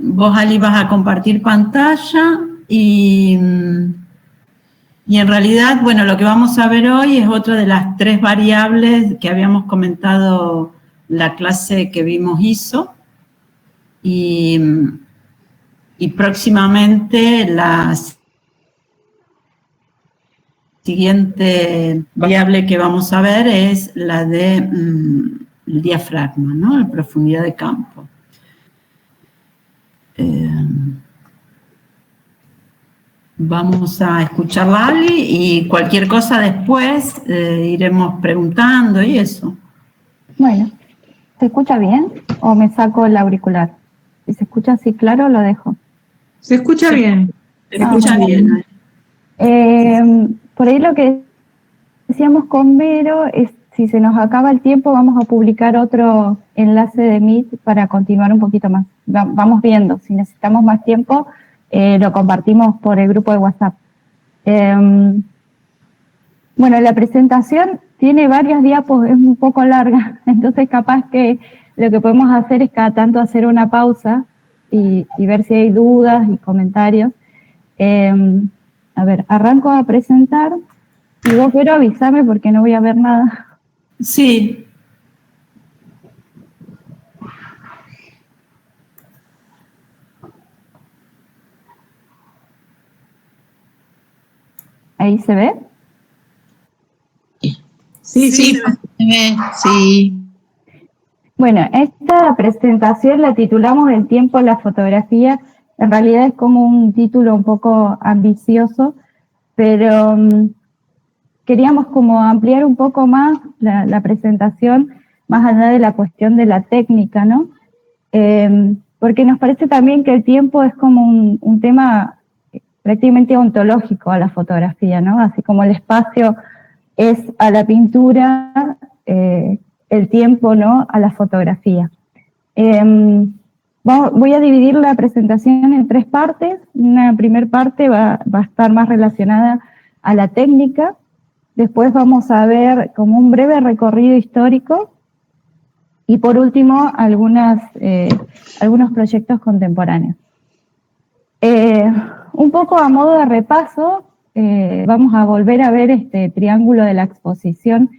Vos, Ali, vas a compartir pantalla y en realidad, bueno, lo que vamos a ver hoy es otra de las 3 variables que habíamos comentado la clase que vimos ISO y próximamente la siguiente variable que vamos a ver es la de el diafragma, ¿no? La profundidad de campo. Vamos a escucharla, Ali, y cualquier cosa después iremos preguntando y eso. Bueno, ¿se escucha bien o me saco el auricular? Si se escucha así claro, lo dejo. Se escucha bien. Se escucha bien. Por ahí lo que decíamos con Vero es, si se nos acaba el tiempo, vamos a publicar otro enlace de Meet para continuar un poquito más. Vamos viendo, si necesitamos más tiempo, lo compartimos por el grupo de WhatsApp. Bueno, la presentación tiene varias diapos, es un poco larga, entonces capaz que lo que podemos hacer es cada tanto hacer una pausa y ver si hay dudas y comentarios. A ver, arranco a presentar y vos, Vero, avísame porque no voy a ver nada. Sí. ¿Ahí se ve? Sí, se ve, sí. Bueno, esta presentación la titulamos El tiempo en la fotografía. En realidad es como un título un poco ambicioso, pero queríamos como ampliar un poco más la presentación, más allá de la cuestión de la técnica, ¿no? Porque nos parece también que el tiempo es como un tema prácticamente ontológico a la fotografía, ¿no? Así como el espacio es a la pintura, el tiempo, ¿no?, a la fotografía. Voy a dividir la presentación en 3 partes. Una primera parte va a estar más relacionada a la técnica. Después vamos a ver como un breve recorrido histórico. Y por último, algunos proyectos contemporáneos. Un poco a modo de repaso, vamos a volver a ver este triángulo de la exposición.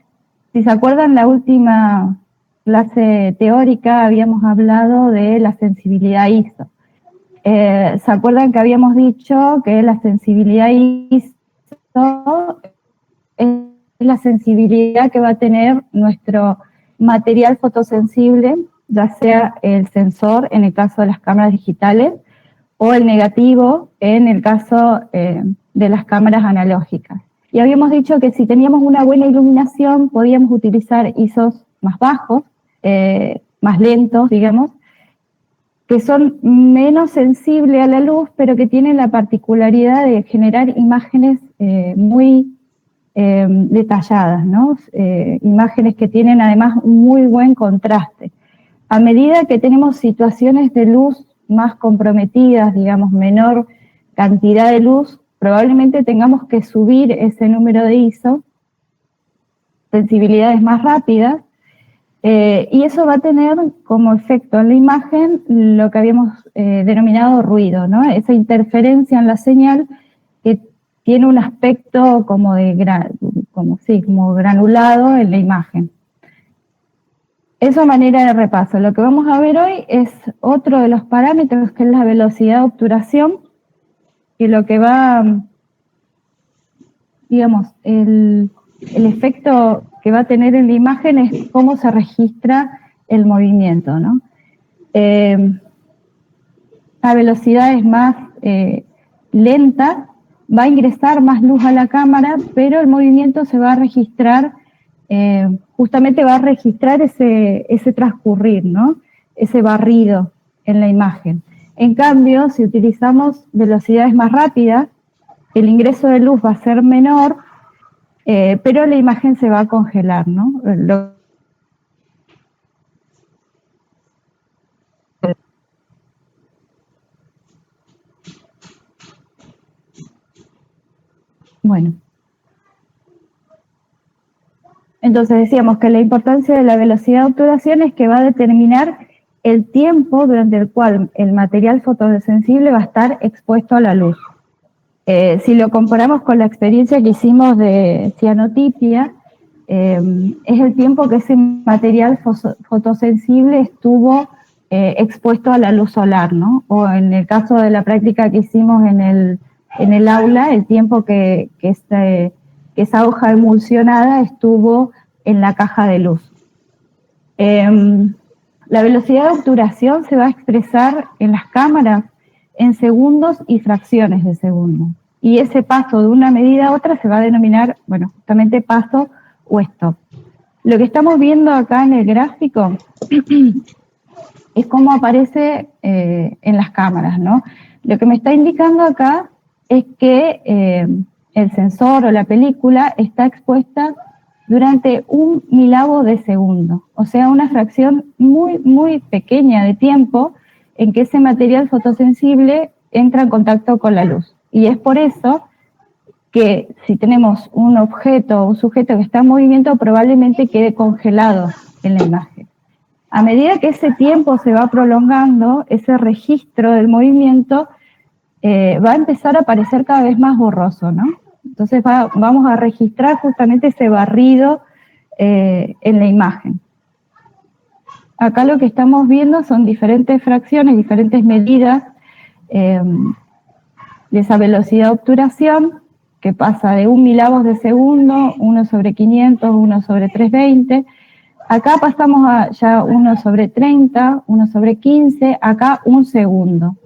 Si se acuerdan, la última clase teórica habíamos hablado de la sensibilidad ISO. ¿Se acuerdan que habíamos dicho que la sensibilidad ISO es la sensibilidad que va a tener nuestro material fotosensible, ya sea el sensor en el caso de las cámaras digitales o el negativo en el caso de las cámaras analógicas? Y habíamos dicho que si teníamos una buena iluminación podíamos utilizar ISOs más bajos, más lentos, digamos, que son menos sensibles a la luz, pero que tienen la particularidad de generar imágenes muy detalladas, ¿no? Imágenes que tienen además un muy buen contraste. A medida que tenemos situaciones de luz más comprometidas, digamos, menor cantidad de luz, probablemente tengamos que subir ese número de ISO, sensibilidades más rápidas, y eso va a tener como efecto en la imagen lo que habíamos denominado ruido, ¿no? Esa interferencia en la señal que tiene un aspecto como como granulado en la imagen. Eso a manera de repaso. Lo que vamos a ver hoy es otro de los parámetros, que es la velocidad de obturación, y lo que va, digamos, el efecto que va a tener en la imagen es cómo se registra el movimiento, ¿no? A velocidades más lentas va a ingresar más luz a la cámara, pero el movimiento se va a registrar, justamente va a registrar ese transcurrir, ¿no? Ese barrido en la imagen. En cambio, si utilizamos velocidades más rápidas, el ingreso de luz va a ser menor, pero la imagen se va a congelar, ¿no? Bueno. Entonces decíamos que la importancia de la velocidad de obturación es que va a determinar el tiempo durante el cual el material fotosensible va a estar expuesto a la luz. Si lo comparamos con la experiencia que hicimos de cianotipia, es el tiempo que ese material fotosensible estuvo expuesto a la luz solar, ¿no? O en el caso de la práctica que hicimos en el aula, el tiempo que esa hoja emulsionada estuvo en la caja de luz. La velocidad de obturación se va a expresar en las cámaras en segundos y fracciones de segundo. Y ese paso de una medida a otra se va a denominar, bueno, justamente paso o stop. Lo que estamos viendo acá en el gráfico es cómo aparece en las cámaras, ¿no? Lo que me está indicando acá es que el sensor o la película está expuesta durante 1 milavo de segundo, o sea, una fracción muy, muy pequeña de tiempo en que ese material fotosensible entra en contacto con la luz. Y es por eso que si tenemos un objeto o un sujeto que está en movimiento, probablemente quede congelado en la imagen. A medida que ese tiempo se va prolongando, ese registro del movimiento va a empezar a aparecer cada vez más borroso, ¿no? Entonces vamos a registrar justamente ese barrido en la imagen. Acá lo que estamos viendo son diferentes fracciones, diferentes medidas de esa velocidad de obturación, que pasa de 1 milavos de segundo, 1/500, 1/320. Acá pasamos a ya 1/30, 1/15, acá 1 segundo.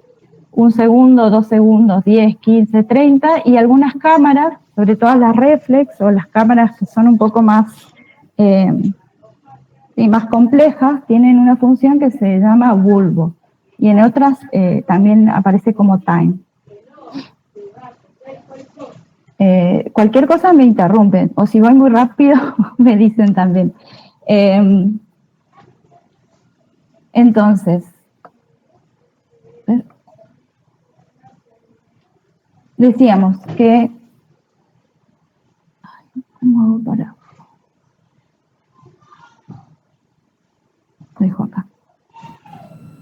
1 segundo, 2 segundos, 10, 15, 30, y algunas cámaras, sobre todo las reflex o las cámaras que son un poco más, más complejas, tienen una función que se llama bulbo, y en otras también aparece como time. Cualquier cosa me interrumpen, o si voy muy rápido me dicen también. Entonces, decíamos que... ¿Cómo hago para...? Lo dejo acá.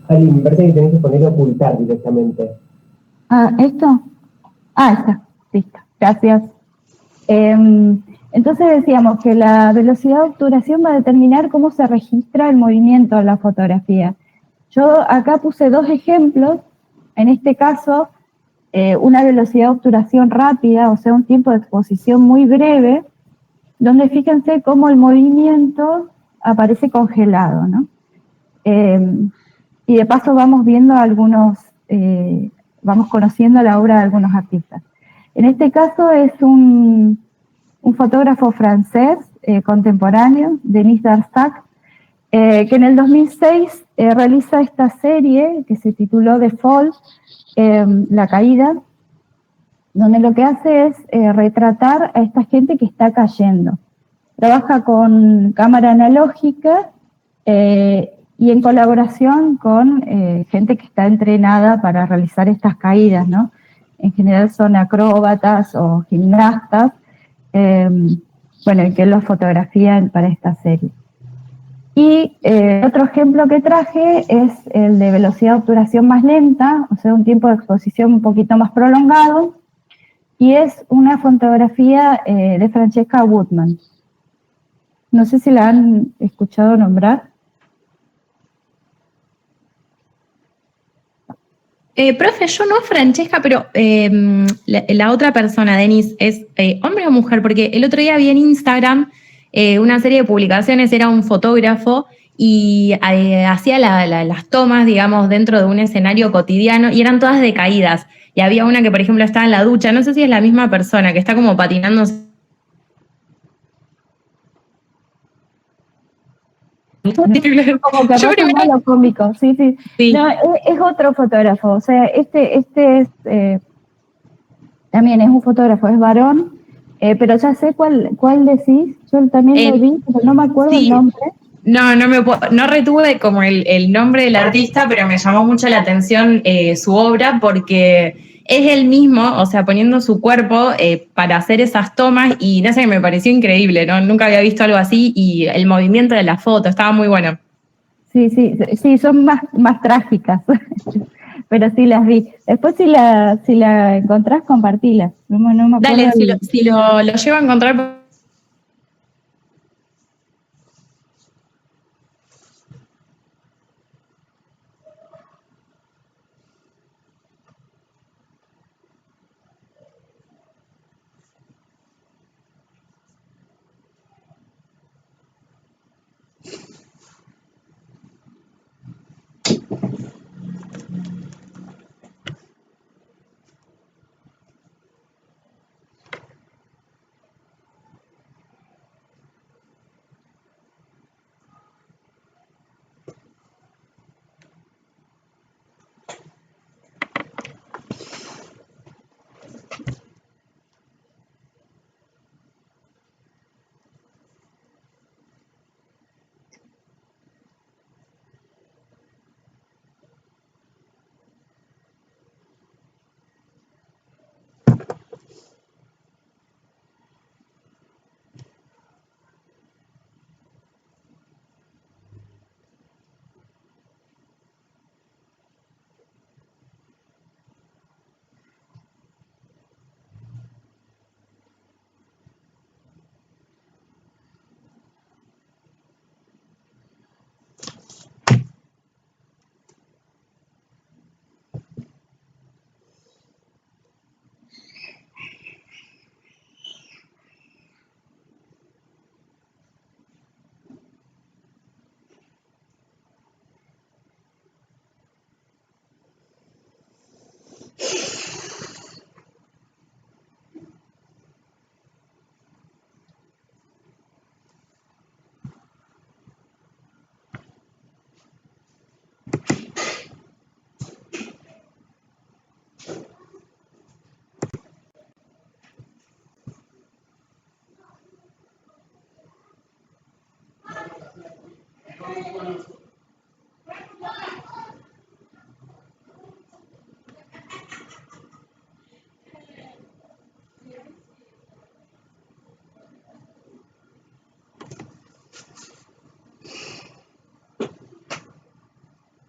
Ali, me parece que tenés que poner ocultar directamente. ¿Esto? Está, listo, gracias. Entonces decíamos que la velocidad de obturación va a determinar cómo se registra el movimiento en la fotografía. Yo acá puse 2 ejemplos. En este caso, una velocidad de obturación rápida, o sea, un tiempo de exposición muy breve, donde fíjense cómo el movimiento aparece congelado, ¿no? Y de paso vamos viendo algunos, vamos conociendo la obra de algunos artistas. En este caso es un fotógrafo francés contemporáneo, Denis Darsac, que en el 2006 realiza esta serie que se tituló The Fall, La Caída, donde lo que hace es retratar a esta gente que está cayendo. Trabaja con cámara analógica y en colaboración con gente que está entrenada para realizar estas caídas, ¿no? En general son acróbatas o gimnastas, bueno, y que los fotografían para esta serie. Y otro ejemplo que traje es el de velocidad de obturación más lenta, o sea, un tiempo de exposición un poquito más prolongado, y es una fotografía de Francesca Woodman. No sé si la han escuchado nombrar. Profe, yo no, Francesca, pero la otra persona, Denis, ¿es hombre o mujer? Porque el otro día vi en Instagram una serie de publicaciones, era un fotógrafo y hacía las tomas, digamos, dentro de un escenario cotidiano y eran todas de caídas. Y había una que, por ejemplo, estaba en la ducha, no sé si es la misma persona, que está como patinando. Como que Yo primero... lo cómico, sí. No, es otro fotógrafo, o sea, este es también es un fotógrafo, es varón, pero ya sé cuál decís, yo también lo vi, pero no me acuerdo el nombre. No retuve como el nombre del artista, pero me llamó mucho la atención su obra porque es él mismo, o sea, poniendo su cuerpo para hacer esas tomas y no sé, me pareció increíble, ¿no? Nunca había visto algo así y el movimiento de la foto estaba muy bueno. Sí, son más trágicas, pero sí las vi. Después si la encontrás, compartila. No me acuerdo Dale, si lo llego a encontrar.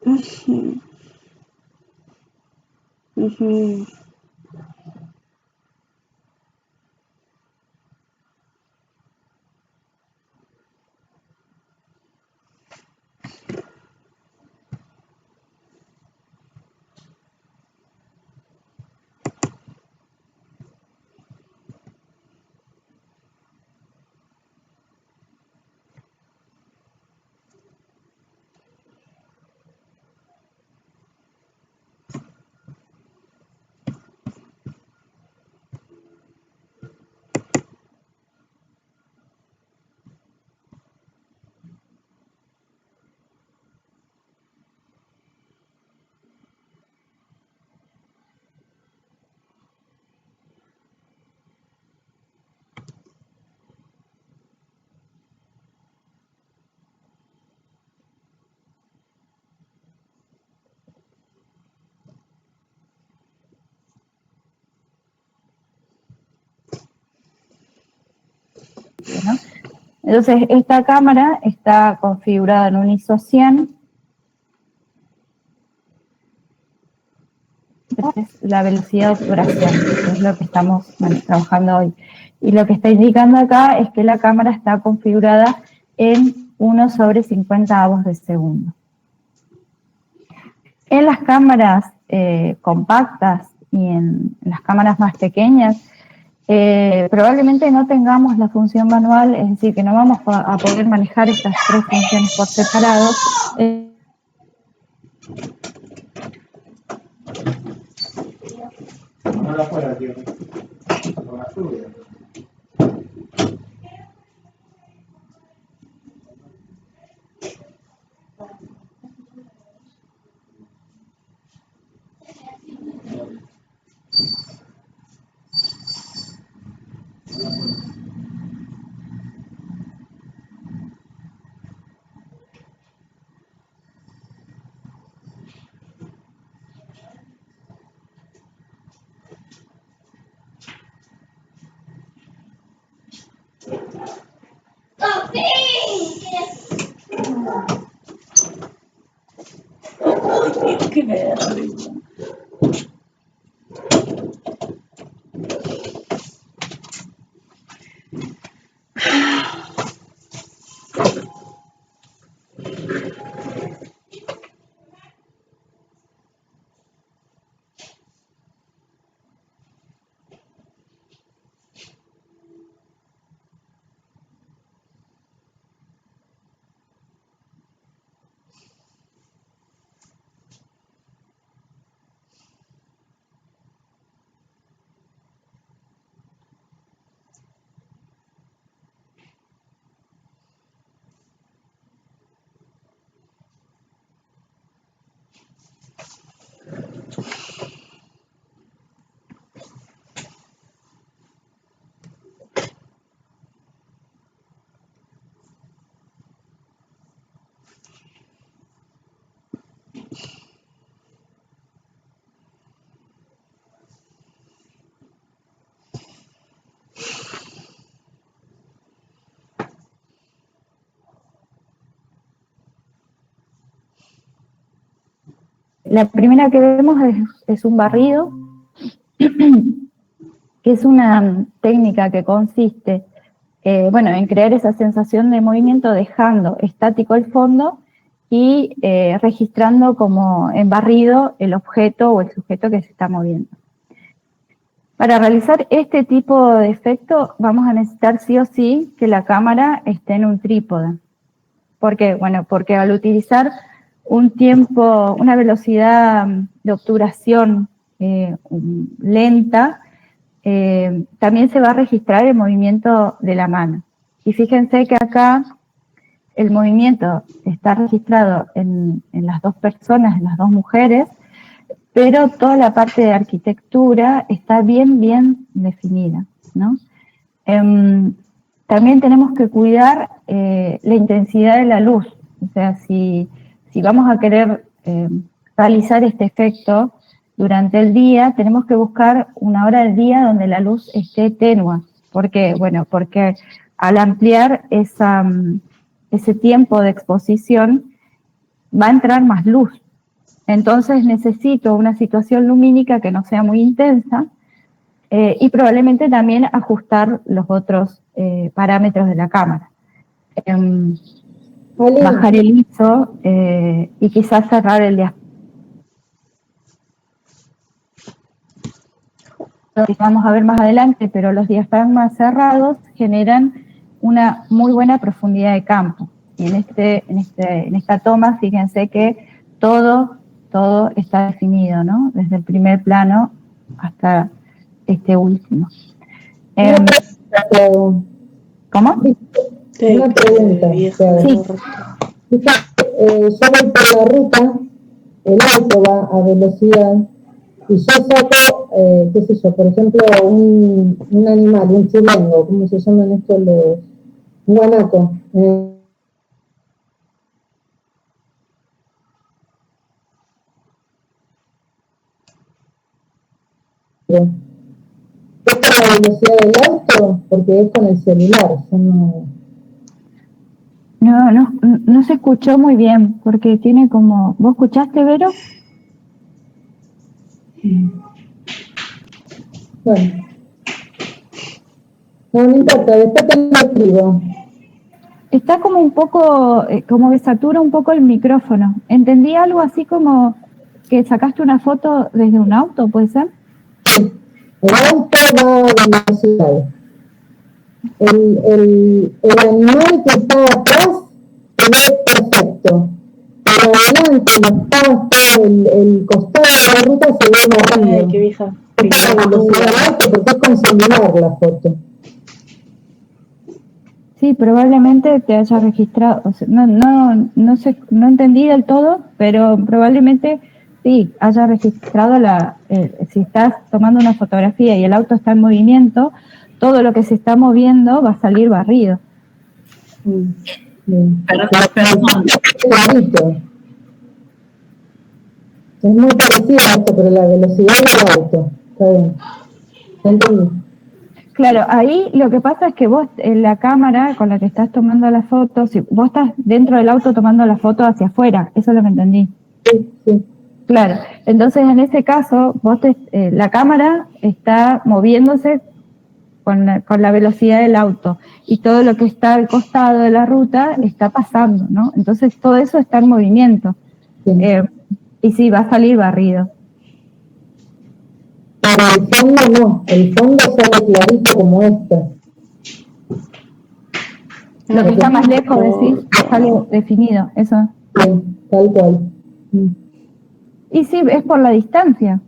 Ujú, ujú. ¿no? Entonces, esta cámara está configurada en un ISO 100. Es la velocidad de obturación, que es lo que estamos trabajando hoy. Y lo que está indicando acá es que la cámara está configurada en 1/50 de segundo. En las cámaras compactas y en las cámaras más pequeñas, probablemente no tengamos la función manual, es decir, que no vamos a poder manejar estas tres funciones por separado. verga. La primera que vemos es un barrido, que es una técnica que consiste en crear esa sensación de movimiento dejando estático el fondo y registrando como en barrido el objeto o el sujeto que se está moviendo. Para realizar este tipo de efecto vamos a necesitar sí o sí que la cámara esté en un trípode. ¿Por qué? Bueno, porque al utilizar una velocidad de obturación lenta, también se va a registrar el movimiento de la mano. Y fíjense que acá el movimiento está registrado en las dos personas, en las dos mujeres, pero toda la parte de arquitectura está bien definida, ¿no? También tenemos que cuidar la intensidad de la luz. O sea, si vamos a querer realizar este efecto durante el día, tenemos que buscar una hora del día donde la luz esté tenue. ¿Por qué? Bueno, porque al ampliar ese tiempo de exposición va a entrar más luz. Entonces necesito una situación lumínica que no sea muy intensa y probablemente también ajustar los otros parámetros de la cámara. Bajar el ISO y quizás cerrar el diafragma. Lo vamos a ver más adelante, pero los diafragmas cerrados generan una muy buena profundidad de campo. Y en esta toma, fíjense que todo está definido, ¿no? Desde el primer plano hasta este último. ¿Cómo? Una pregunta. Sí. Yo voy por la ruta, el auto va a velocidad y yo saco, qué sé yo, por ejemplo, un animal, un chilengo, ¿cómo se llaman estos los guanacos? ¿Es por la velocidad del auto? Porque es con el celular, yo No se escuchó muy bien, porque tiene como... ¿Vos escuchaste, Vero? Bueno. No importa, después te lo escribo. Está como un poco, como que satura un poco el micrófono. Entendí algo así como que sacaste una foto desde un auto, ¿puede ser? Sí. El auto va a velocidad. El animal que está atrás se ve perfecto. Pero adelante, los pastos, el costado de la ruta se ve marrón. Ay, qué vieja. Está a velocidad alta porque es con celular la foto. Sí, probablemente te haya registrado. O sea, no entendí del todo, pero probablemente sí haya registrado si estás tomando una fotografía y el auto está en movimiento, todo lo que se está moviendo va a salir barrido. Perdón. Es muy parecido a esto, pero la velocidad del auto. Está bien. ¿Entendí? Claro, ahí lo que pasa es que vos, en la cámara con la que estás tomando la foto, si vos estás dentro del auto tomando la foto hacia afuera, eso es lo que entendí. Sí. Claro, entonces en ese caso, la cámara está moviéndose con la velocidad del auto y todo lo que está al costado de la ruta está pasando, ¿no? Entonces todo eso está en movimiento. Sí. Y sí, va a salir barrido. Pero el fondo no, el fondo sale clarito como esto. Lo que está más lejos, decís, sale definido, eso. Sí, tal cual. Y sí, es por la distancia.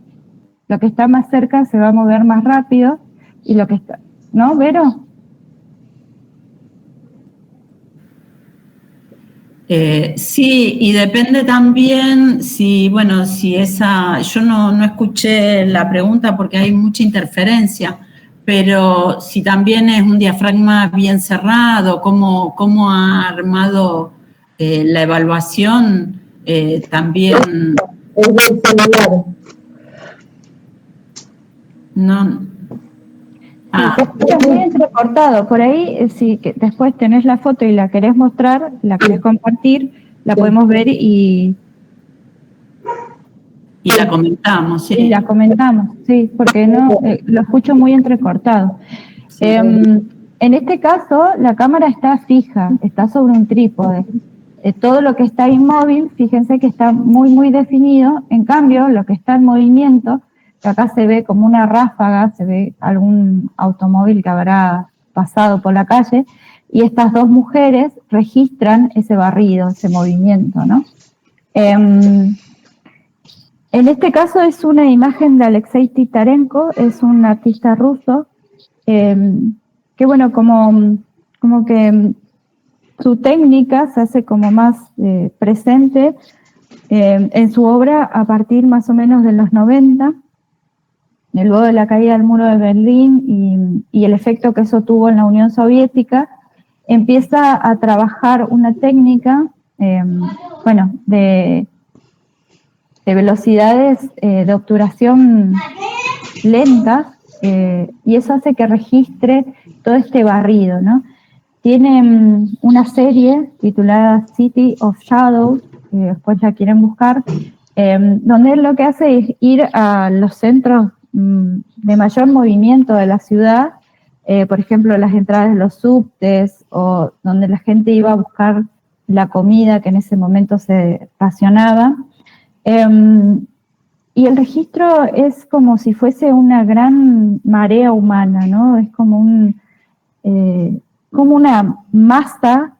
Lo que está más cerca se va a mover más rápido y lo que está... ¿No, Vero? Sí, y depende también si, bueno, si esa, yo no escuché la pregunta porque hay mucha interferencia, pero si también es un diafragma bien cerrado, cómo ha armado la evaluación, también... Es del celular. No. Se escucha muy entrecortado. Por ahí, si después tenés la foto y la querés mostrar, la querés compartir, la podemos ver y la comentamos, sí. Y la comentamos, sí, porque no lo escucho muy entrecortado. Sí. En este caso, la cámara está fija, está sobre un trípode. Todo lo que está inmóvil, fíjense que está muy, muy definido. En cambio, lo que está en movimiento, que acá se ve como una ráfaga, se ve algún automóvil que habrá pasado por la calle, y estas dos mujeres registran ese barrido, ese movimiento, ¿no? En este caso es una imagen de Alexei Titarenko, es un artista ruso, que bueno, como que su técnica se hace como más presente en su obra a partir más o menos de los 90, luego de la caída del muro de Berlín y el efecto que eso tuvo en la Unión Soviética. Empieza a trabajar una técnica, de velocidades de obturación lentas, y eso hace que registre todo este barrido, ¿no? Tiene una serie titulada City of Shadows, que después la quieren buscar, donde él lo que hace es ir a los centros de mayor movimiento de la ciudad, por ejemplo, las entradas de los subtes, o donde la gente iba a buscar la comida que en ese momento se racionaba. Y el registro es como si fuese una gran marea humana, ¿no? Es como como una masa,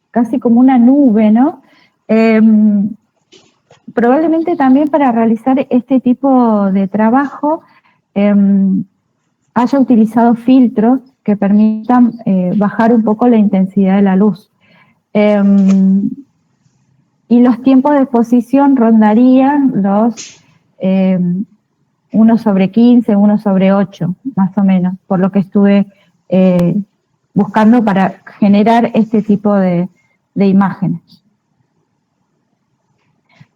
casi como una nube, ¿no? Probablemente también para realizar este tipo de trabajo haya utilizado filtros que permitan bajar un poco la intensidad de la luz. Y los tiempos de exposición rondarían los 1/15, 1/8, más o menos, por lo que estuve buscando para generar este tipo de imágenes.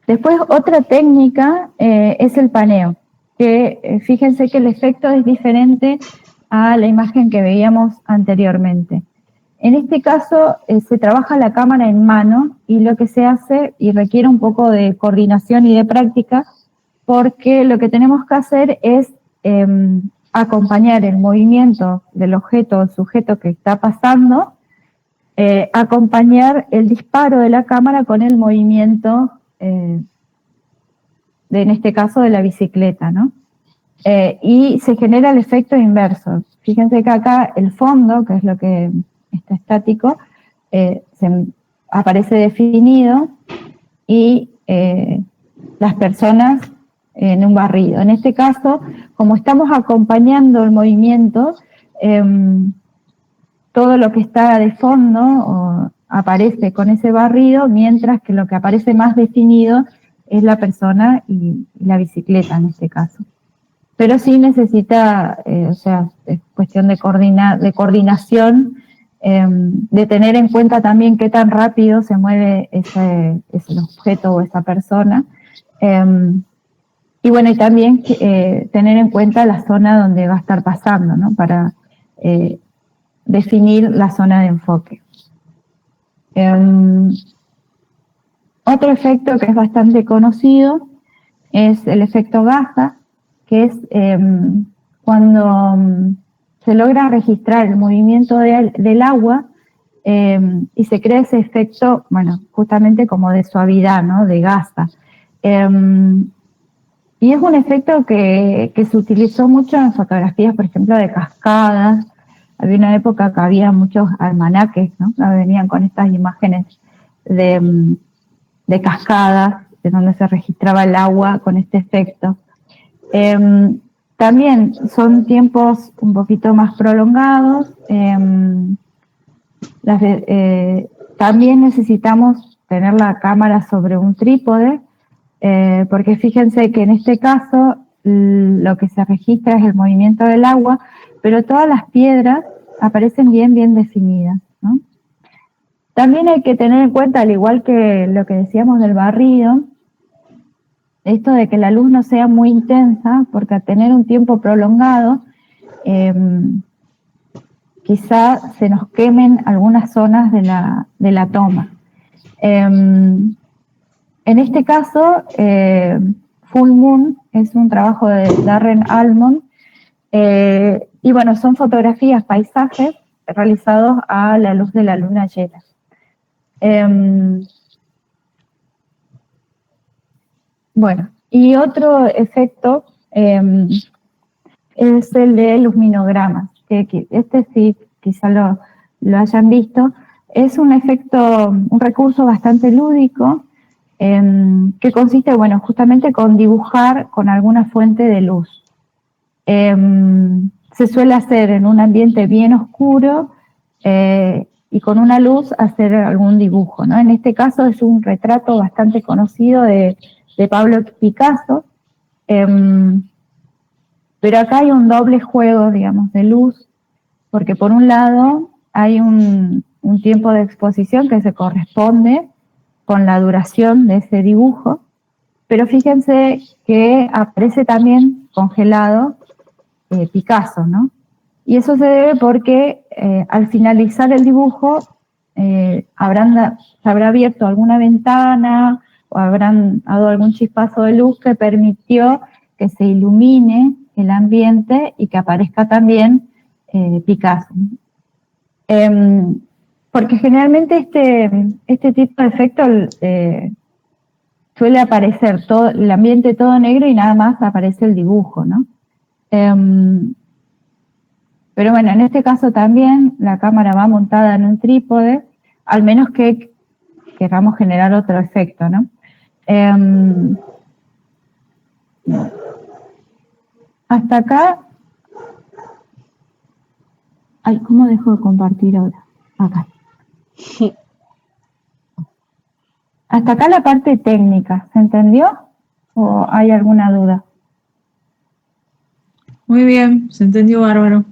Después, otra técnica es el paneo, que fíjense que el efecto es diferente a la imagen que veíamos anteriormente. En este caso, se trabaja la cámara en mano y lo que se hace, y requiere un poco de coordinación y de práctica, porque lo que tenemos que hacer es acompañar el movimiento del objeto o sujeto que está pasando, acompañar el disparo de la cámara con el movimiento, en este caso de la bicicleta, ¿no? Y se genera el efecto inverso. Fíjense que acá el fondo, que es lo que está estático, aparece definido, y las personas en un barrido. En este caso, como estamos acompañando el movimiento, todo lo que está de fondo aparece con ese barrido, mientras que lo que aparece más definido es la persona y la bicicleta en este caso. Pero sí necesita, es cuestión de coordinación, de tener en cuenta también qué tan rápido se mueve ese objeto o esa persona. Y bueno, y también tener en cuenta la zona donde va a estar pasando, ¿no? Para definir la zona de enfoque. Otro efecto que es bastante conocido es el efecto Gaja, que es cuando se logra registrar el movimiento del agua y se crea ese efecto, bueno, justamente como de suavidad, ¿no? De Gaja. Y es un efecto que se utilizó mucho en fotografías, por ejemplo, de cascadas. Había una época que había muchos almanaques, ¿no? Venían con estas imágenes de cascadas, de donde se registraba el agua con este efecto. También son tiempos un poquito más prolongados. También necesitamos tener la cámara sobre un trípode, porque fíjense que en este caso lo que se registra es el movimiento del agua, pero todas las piedras aparecen bien definidas, ¿no? También hay que tener en cuenta, al igual que lo que decíamos del barrido, esto de que la luz no sea muy intensa, porque al tener un tiempo prolongado, quizá se nos quemen algunas zonas de la toma. En este caso, Full Moon es un trabajo de Darren Almond, y bueno, son fotografías, paisajes realizados a la luz de la luna llena. Bueno, y otro efecto es el de luminogramas, que este sí, quizá lo hayan visto. Es un efecto, un recurso bastante lúdico, que consiste, bueno, justamente con dibujar con alguna fuente de luz. Se suele hacer en un ambiente bien oscuro y con una luz hacer algún dibujo, ¿no? En este caso es un retrato bastante conocido de Pablo Picasso, pero acá hay un doble juego, digamos, de luz, porque por un lado hay un tiempo de exposición que se corresponde con la duración de ese dibujo, pero fíjense que aparece también congelado Picasso, ¿no? Y eso se debe porque al finalizar el dibujo se habrá abierto alguna ventana o habrán dado algún chispazo de luz que permitió que se ilumine el ambiente y que aparezca también Picasso. Porque generalmente este tipo de efecto suele aparecer todo el ambiente todo negro y nada más aparece el dibujo, ¿no? Pero bueno, en este caso también la cámara va montada en un trípode, al menos que queramos generar otro efecto, ¿no? Hasta acá. Ay, ¿cómo dejo de compartir ahora? Acá. Hasta acá la parte técnica, ¿se entendió? ¿O hay alguna duda? Muy bien, se entendió bárbaro.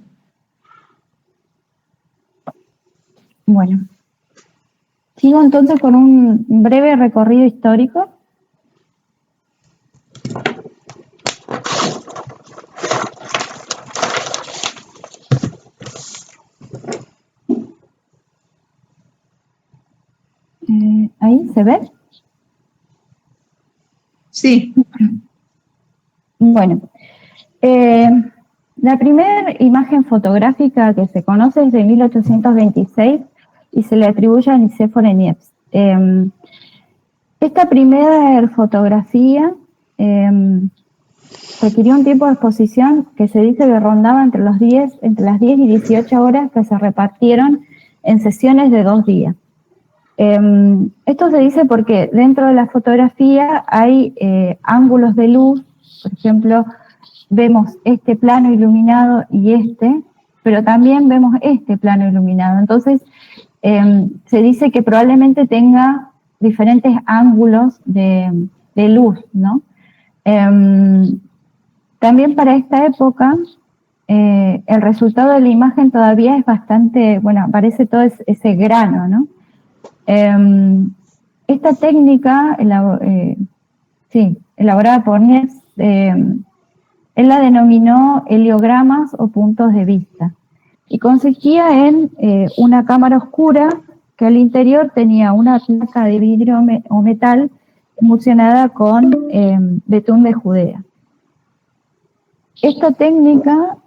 Bueno. Sigo entonces con un breve recorrido histórico. ¿Ahí se ve? Sí. Bueno, la primera imagen fotográfica que se conoce es de 1826 y se le atribuye a Nicéforo Niepce. Esta primera fotografía requirió un tiempo de exposición que se dice que rondaba entre las 10 y 18 horas, que se repartieron en sesiones de 2 días. Esto se dice porque dentro de la fotografía hay ángulos de luz, por ejemplo, vemos este plano iluminado y pero también vemos este plano iluminado. Entonces, se dice que probablemente tenga diferentes ángulos de luz, ¿no? También para esta época, el resultado de la imagen todavía es bastante, bueno, aparece todo ese grano, ¿no? Esta técnica, elaborada por Niepce, él la denominó heliogramas o puntos de vista, y consistía en una cámara oscura que al interior tenía una placa de vidrio o metal emulsionada con betún de Judea. Esta técnica,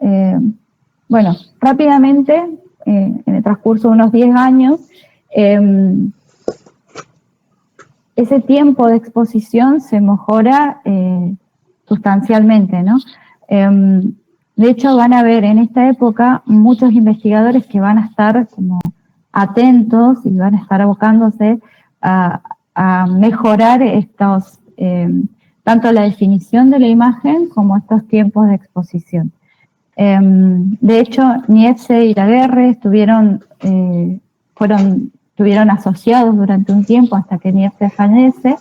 bueno, rápidamente, en el transcurso de unos 10 años, ese tiempo de exposición se mejora sustancialmente, ¿no? De hecho, van a ver en esta época muchos investigadores que van a estar como atentos y van a estar abocándose a mejorar estos, tanto la definición de la imagen como estos tiempos de exposición. De hecho, Niepce y Daguerre estuvieron asociados durante un tiempo hasta que Niepce fallece,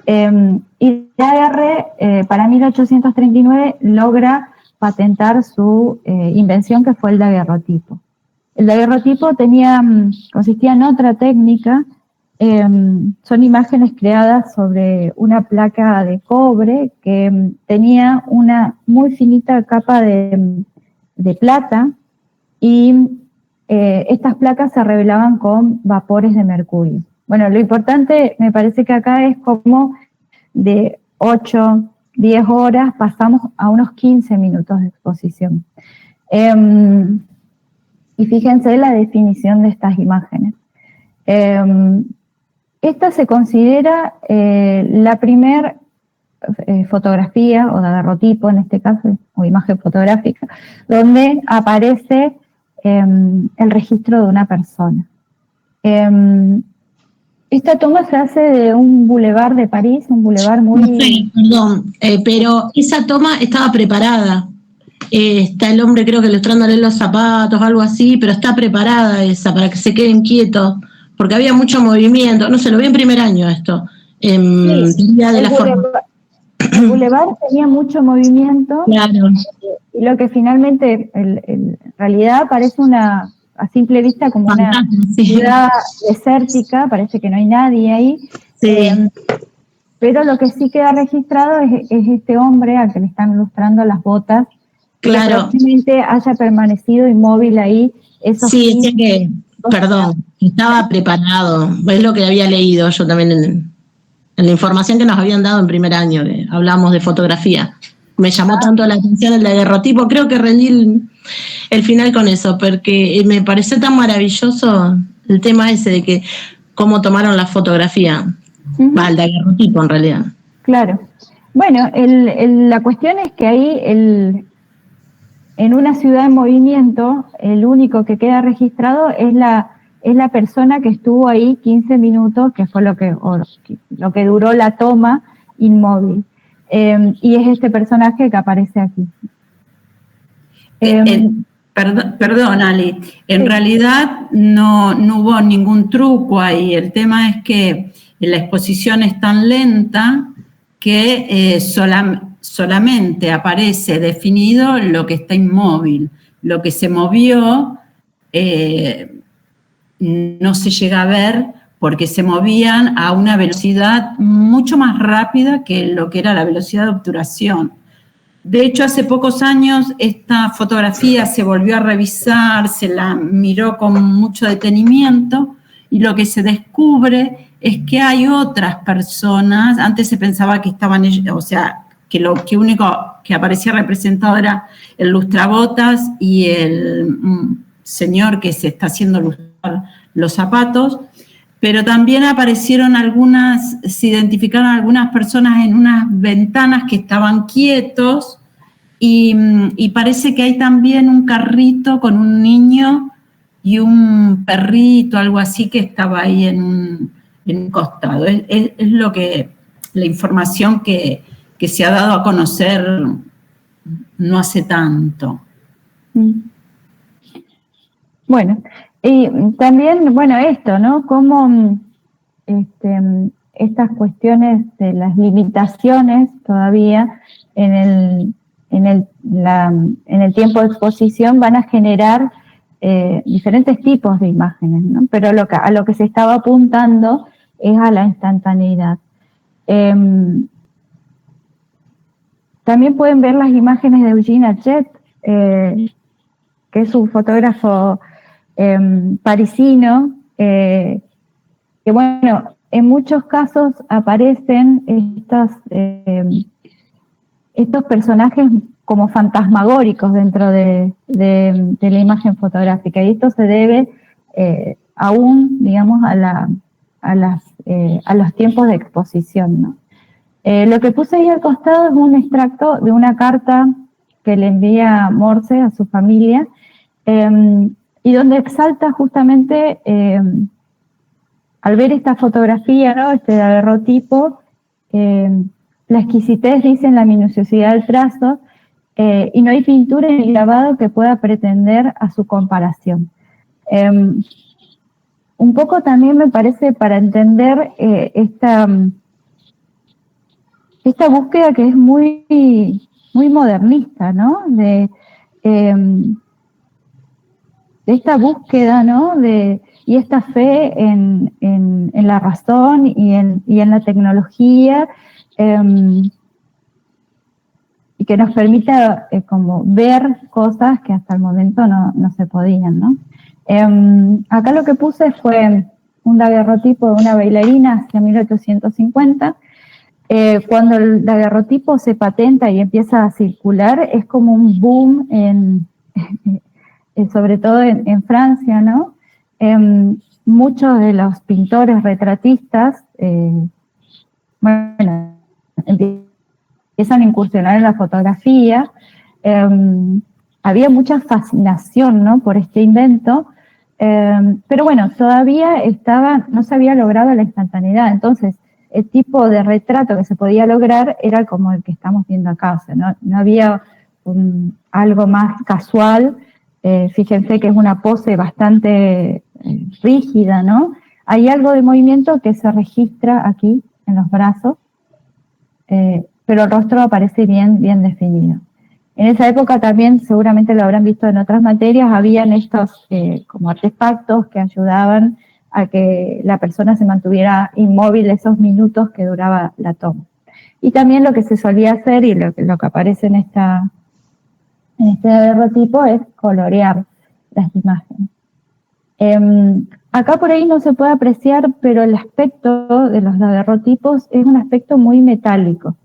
y Daguerre para 1839 logra patentar su invención, que fue el daguerrotipo. El daguerrotipo consistía en otra técnica. Son imágenes creadas sobre una placa de cobre que tenía una muy finita capa de plata, y estas placas se revelaban con vapores de mercurio. Bueno, lo importante me parece que acá es como de 8, 10 horas pasamos a unos 15 minutos de exposición. Y fíjense la definición de estas imágenes. Esta se considera la primer fotografía, o daguerrotipo en este caso, o imagen fotográfica, donde aparece el registro de una persona. Esta toma se hace de un bulevar de París, un bulevar muy... Sí, perdón, pero esa toma estaba preparada. Está el hombre, creo que ilustrándole los zapatos, algo así, pero está preparada esa para que se queden quietos, porque había mucho movimiento. No sé, lo vi en primer año esto. Sí, de la forma. El bulevar tenía mucho movimiento. Claro. Y lo que finalmente, en realidad, parece a simple vista como una ciudad desértica, parece que no hay nadie ahí. Sí. Pero lo que sí queda registrado es este hombre al que le están ilustrando las botas, Claro. que probablemente haya permanecido inmóvil ahí. Sí, decía que, perdón, estaba preparado. Es lo que había leído yo también en la información que nos habían dado en primer año, que hablamos de fotografía. Me llamó tanto la atención el daguerrotipo, creo que rendí el final con eso, porque me pareció tan maravilloso el tema ese de que cómo tomaron la fotografía, el daguerrotipo en realidad. Claro. Bueno, la cuestión es que ahí, en una ciudad en movimiento, el único que queda registrado es la persona que estuvo ahí 15 minutos, que fue lo que duró la toma inmóvil. Y es este personaje que aparece aquí. Perdón, Ali. En realidad no hubo ningún truco ahí. El tema es que la exposición es tan lenta que solamente aparece definido lo que está inmóvil. Lo que se movió no se llega a ver, porque se movían a una velocidad mucho más rápida que lo que era la velocidad de obturación. De hecho, hace pocos años esta fotografía se volvió a revisar, se la miró con mucho detenimiento, y lo que se descubre es que hay otras personas. Antes se pensaba que estaban, o sea, que lo que único que aparecía representado era el lustrabotas y el señor que se está haciendo lustrar los zapatos, pero también se identificaron algunas personas en unas ventanas que estaban quietos, y parece que hay también un carrito con un niño y un perrito, algo así, que estaba ahí en un costado. Es la información que se ha dado a conocer no hace tanto. Bueno, y también, bueno, esto, ¿no? Cómo estas cuestiones de las limitaciones todavía en el tiempo de exposición van a generar diferentes tipos de imágenes, ¿no? Pero a lo que se estaba apuntando es a la instantaneidad. También pueden ver las imágenes de Eugene Hachette, que es un fotógrafo parisino, que bueno, en muchos casos aparecen estos personajes como fantasmagóricos dentro de la imagen fotográfica, y esto se debe aún, digamos, a los tiempos de exposición, ¿no? Lo que puse ahí al costado es un extracto de una carta que le envía Morse a su familia, y donde exalta justamente, al ver esta fotografía, ¿no?, este daguerrotipo, la exquisitez, dice, en la minuciosidad del trazo, y no hay pintura ni grabado que pueda pretender a su comparación. Un poco también me parece para entender esta búsqueda que es muy, muy modernista, ¿no? De esta búsqueda, ¿no?, y esta fe en la razón y en la tecnología, y que nos permita como ver cosas que hasta el momento no se podían, ¿no? Acá lo que puse fue un daguerrotipo de una bailarina hacia 1850. Cuando el daguerrotipo se patenta y empieza a circular, es como un boom sobre todo en Francia, ¿no? Muchos de los pintores retratistas, bueno, empiezan a incursionar en la fotografía. Había mucha fascinación, ¿no?, por este invento, pero bueno, todavía no se había logrado la instantaneidad. Entonces, el tipo de retrato que se podía lograr era como el que estamos viendo acá, o sea, no había algo más casual. Fíjense que es una pose bastante rígida, ¿no? Hay algo de movimiento que se registra aquí en los brazos, pero el rostro aparece bien definido. En esa época también, seguramente lo habrán visto en otras materias, habían estos como artefactos que ayudaban a que la persona se mantuviera inmóvil esos minutos que duraba la toma. Y también lo que se solía hacer, y lo que aparece en este daguerrotipo, es colorear las imágenes. Acá por ahí no se puede apreciar, pero el aspecto de los daguerrotipos es un aspecto muy metálico.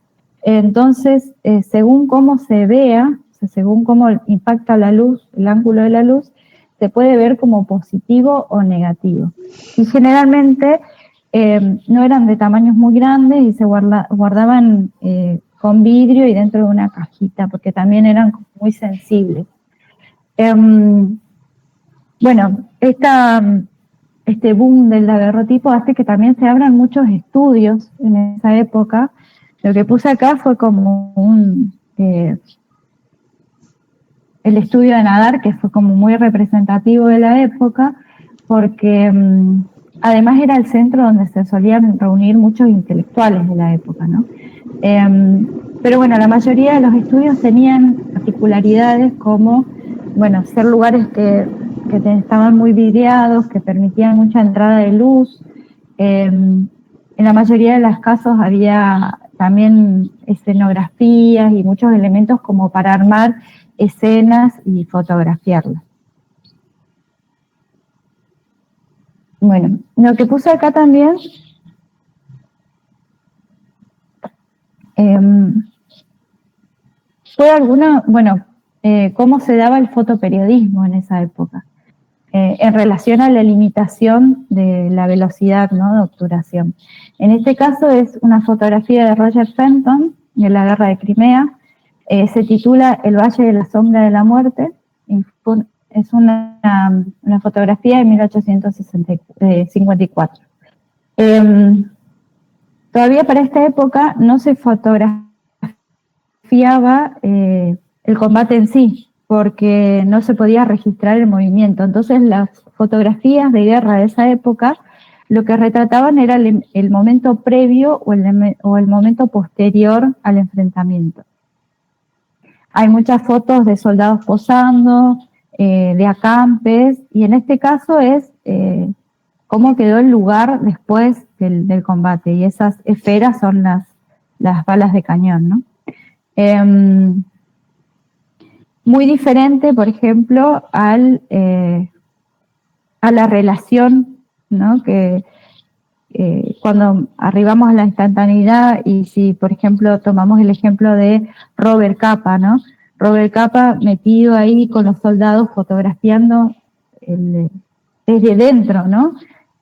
Entonces, según cómo se vea, o sea, según cómo impacta la luz, el ángulo de la luz, se puede ver como positivo o negativo. Y generalmente no eran de tamaños muy grandes y se guardaban con vidrio y dentro de una cajita, porque también eran muy sensibles. Bueno, este boom del daguerrotipo hace que también se abran muchos estudios en esa época. Lo que puse acá fue como el estudio de Nadar, que fue como muy representativo de la época, porque además era el centro donde se solían reunir muchos intelectuales de la época, ¿no? Pero bueno, la mayoría de los estudios tenían particularidades como, bueno, ser lugares que estaban muy vidriados, que permitían mucha entrada de luz. En la mayoría de los casos había también escenografías y muchos elementos como para armar escenas y fotografiarlas. Bueno, lo que puse acá también fue cómo se daba el fotoperiodismo en esa época, en relación a la limitación de la velocidad, ¿no?, de obturación. En este caso es una fotografía de Roger Fenton de la Guerra de Crimea. Se titula El Valle de la Sombra de la Muerte, y es una fotografía de 1854. Todavía para esta época no se fotografiaba el combate en sí, porque no se podía registrar el movimiento. Entonces las fotografías de guerra de esa época lo que retrataban era el momento previo o el momento posterior al enfrentamiento. Hay muchas fotos de soldados posando, de acampes, y en este caso es cómo quedó el lugar después del combate, y esas esferas son las balas de cañón, ¿no? Muy diferente, por ejemplo, a la relación ¿no? Que cuando arribamos a la instantaneidad, y si, por ejemplo, tomamos el ejemplo de Robert Capa, ¿no? Robert Capa metido ahí con los soldados fotografiando desde dentro, ¿no?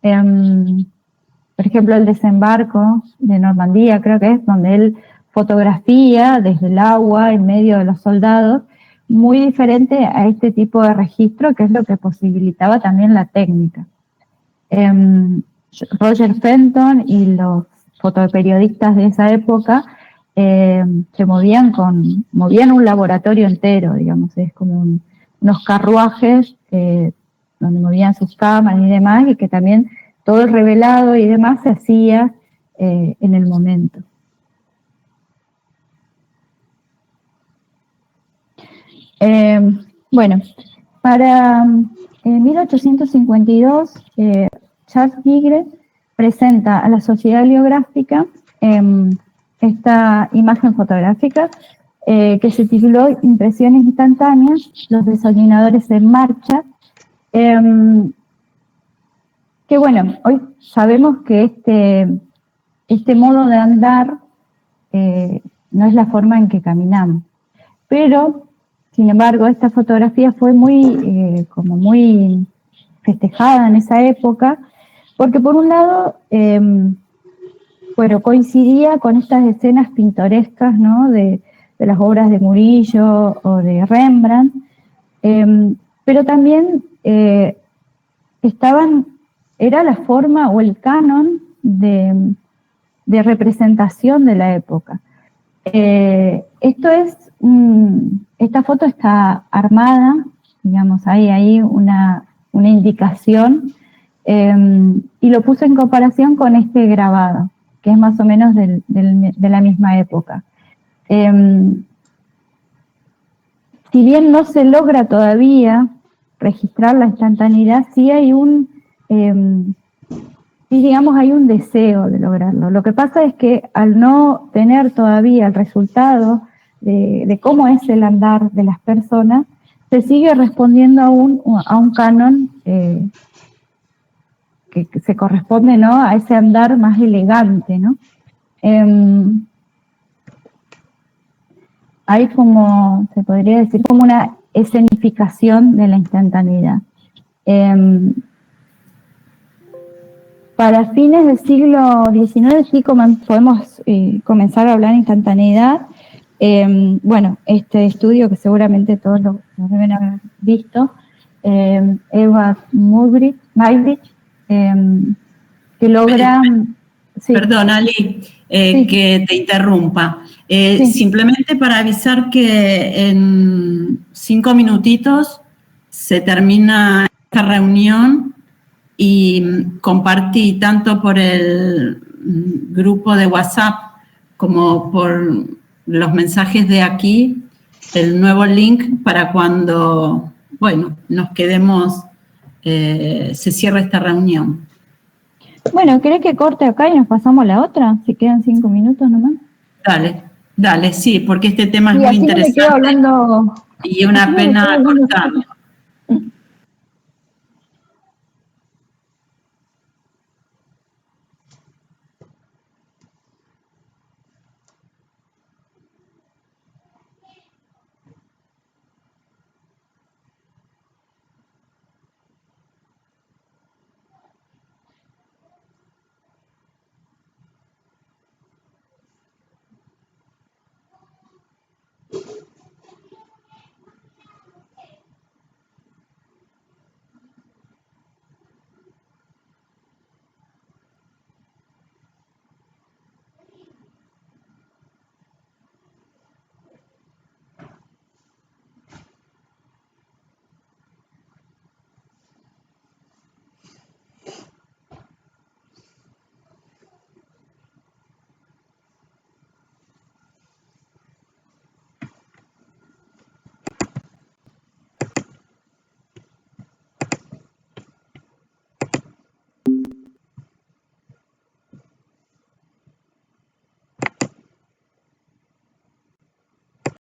Por ejemplo, el desembarco de Normandía, creo que es, donde él fotografía desde el agua en medio de los soldados, muy diferente a este tipo de registro, que es lo que posibilitaba también la técnica. Roger Fenton y los fotoperiodistas de esa época se movían un laboratorio entero, digamos, es como unos carruajes donde movían sus cámaras y demás, y que también todo el revelado y demás se hacía en el momento. Bueno, para 1852, Charles Gigre presenta a la Sociedad Heliográfica esta imagen fotográfica que se tituló Impresiones instantáneas, los desayunadores en marcha, que bueno, hoy sabemos que este modo de andar no es la forma en que caminamos, pero sin embargo esta fotografía fue muy festejada en esa época, porque por un lado, bueno, coincidía con estas escenas pintorescas, ¿no? de las obras de Murillo o de Rembrandt, pero también era la forma o el canon de representación de la época. Esta foto está armada, digamos, hay una indicación, y lo puse en comparación con este grabado, que es más o menos de la misma época. Si bien no se logra todavía registrar la instantaneidad, sí hay hay un deseo de lograrlo. Lo que pasa es que al no tener todavía el resultado de cómo es el andar de las personas, se sigue respondiendo a un canon que se corresponde, ¿no?, a ese andar más elegante, ¿no? Hay como, se podría decir, como una escenificación de la instantaneidad. Para fines del siglo XIX sí podemos comenzar a hablar de instantaneidad. Bueno, este estudio que seguramente todos lo deben haber visto, Eva Maybridge, que logra... Sí. Perdón, Ali, Sí. que te interrumpa. Sí. Simplemente para avisar que en 5 minutitos se termina esta reunión y compartí tanto por el grupo de WhatsApp como por los mensajes de aquí el nuevo link para cuando, bueno, nos quedemos, se cierre esta reunión. Bueno, ¿querés que corte acá y nos pasamos a la otra? Si quedan 5 minutos nomás. Dale, sí, porque este tema es muy así no me quedo interesante hablando, y una así no me pena quedo hablando. cortarlo.